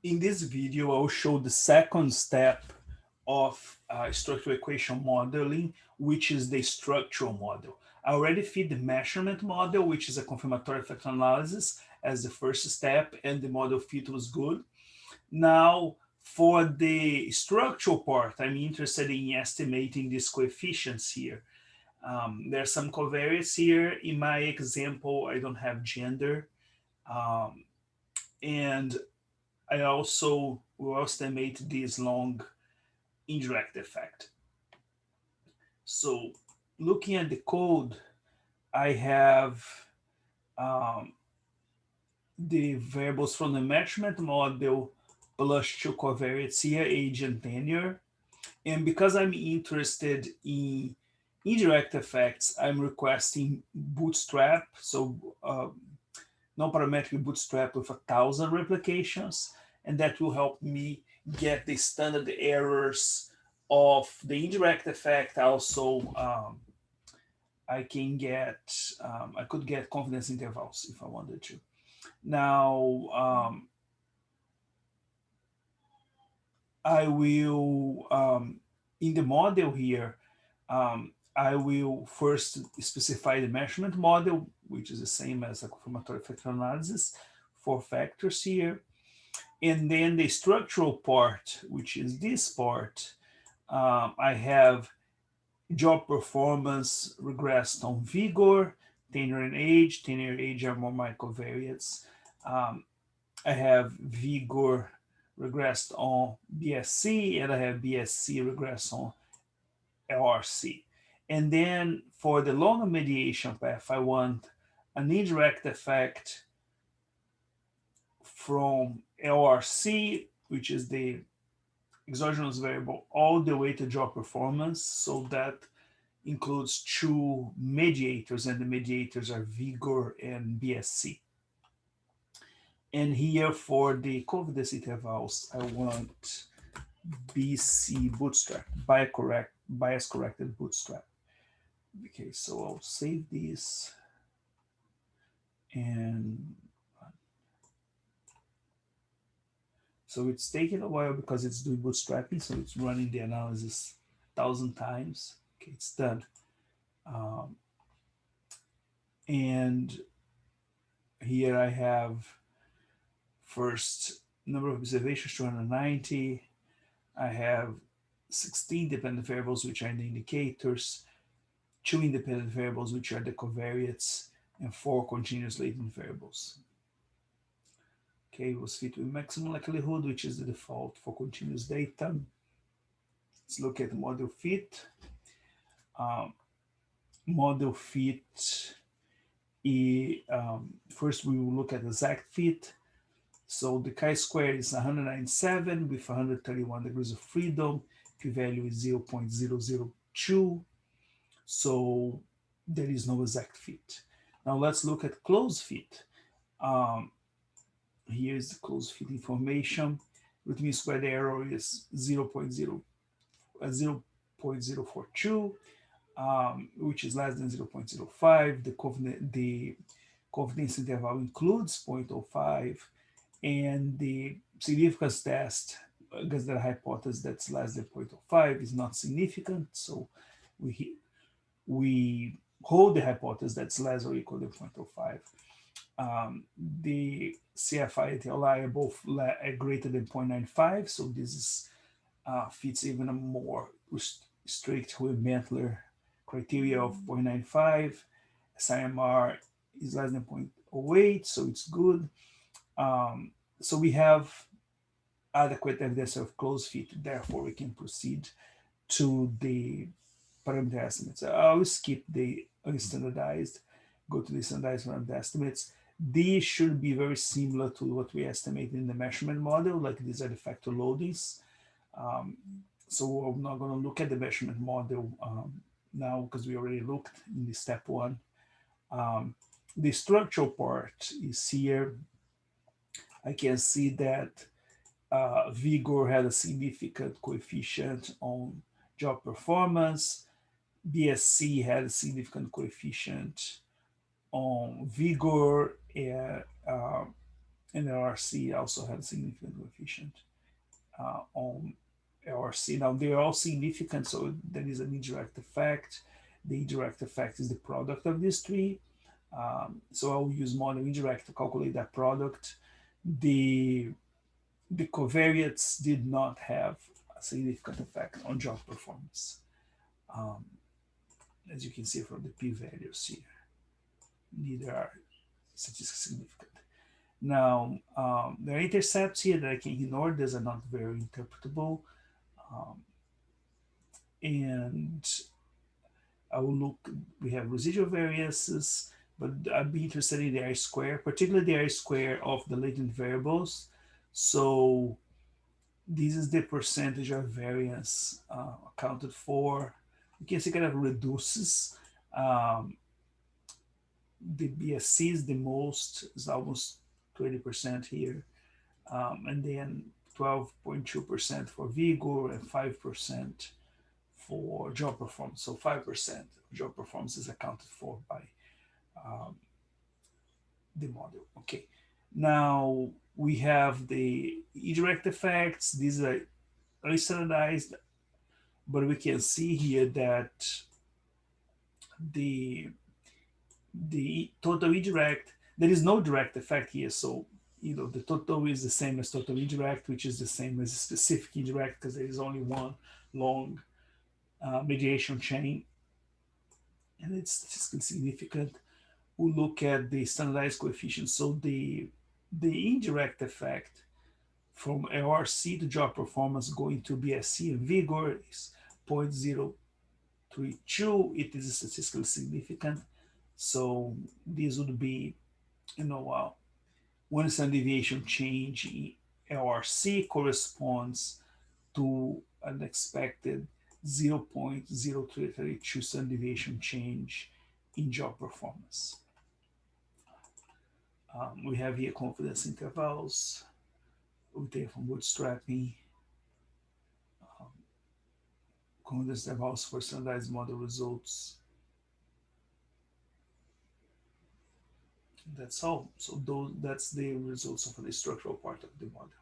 In this video, I will show the second step of structural equation modeling, which is the structural model. I already fit the measurement model, which is a confirmatory effect analysis, as the first step, and the model fit was good. Now, for the structural part, I'm interested in estimating these coefficients here. There's some covariates here. In my example, I don't have gender. Um, and I also will estimate this long indirect effect. So looking at the code, I have um, the variables from the measurement model plus two covariates here, age and tenure. And because I'm interested in indirect effects, I'm requesting bootstrap. So non-parametric bootstrap with 1,000 replications, and that will help me get the standard errors of the indirect effect. Also, I can get, I could get confidence intervals if I wanted to. Now, I will, in the model here, I will first specify the measurement model, which is the same as a confirmatory factor analysis, 4 factors here. And then the structural part, which is this part, I have job performance regressed on vigor, tenure and age. Tenure and age are more my covariates. Um, I have vigor regressed on BSC, and I have BSC regressed on LRC. And then for the longer mediation path, I want an indirect effect from LRC, which is the exogenous variable, all the way to job performance. So that includes two mediators, and the mediators are vigor and BSC. And here for the confidence intervals, I want BC bootstrap, bias corrected bootstrap. Okay, so I'll save this, and so it's taking a while because it's doing bootstrapping, so it's running the analysis 1,000 times. Okay, it's done. Um, and here I have first number of observations 290. I have 16 dependent variables, which are the indicators, 2 independent variables, which are the covariates, and 4 continuous latent variables. Okay, was fit with maximum likelihood, which is the default for continuous data. Let's look at model fit. Um, Model fit, first we will look at exact fit. So the chi-square is 197 with 131 degrees of freedom. P-value is 0.002. So there is no exact fit. Now let's look at close fit. Um, Here's the close fit information. Root mean squared error is 0.042, which is less than 0.05. The confidence interval includes 0.05, and the significance test against the hypothesis that's less than 0.05 is not significant. So we hold the hypothesis that's less or equal to 0.05. The CFI and TLI are both greater than 0.95, so this is, fits even a more strict with Mantler criteria of 0.95. SIMR is less than 0.08, so it's good. So we have adequate evidence of close fit, therefore we can proceed to the parameter estimates. I'll skip the unstandardized, go to the standardized parameter estimates. These should be very similar to what we estimate in the measurement model, like these are the factor loadings. Um, so I'm not going to look at the measurement model now because we already looked in the step one. The structural part is here. I can see that vigor had a significant coefficient on job performance. BSC had a significant coefficient on vigor. And LRC also had a significant coefficient on LRC. Now they're all significant, so there is an indirect effect. The indirect effect is the product of these three. So I'll use model indirect to calculate that product. The the covariates did not have a significant effect on job performance, um, as you can see from the p-values here. Neither are statistically significant. Now, there are intercepts here that I can ignore. These are not very interpretable. Um, and I will look, we have residual variances, but I'd be interested in the R square, particularly the R square of the latent variables. So this is the percentage of variance accounted for. You can see kind of reduces. Um, the BSC is the most, is almost 20% here. And then 12.2% for vigor and 5% for job performance. So 5% of job performance is accounted for by um, the model. Okay. Now we have the indirect effects. These are standardized, but we can see here that the total indirect, there is no direct effect here. So the total is the same as total indirect, which is the same as specific indirect because there is only one long mediation chain, and it's statistically significant. We look at the standardized coefficient. So the indirect effect from LRC to job performance going to BSC and vigor is 0.032. It is statistically significant. So this would be, one standard deviation change in LRC corresponds to an expected 0.0332 standard deviation change in job performance. We have here confidence intervals. We take from bootstrapping. Um, Confidence intervals for standardized model results. That's all. So that's the results of the structural part of the model.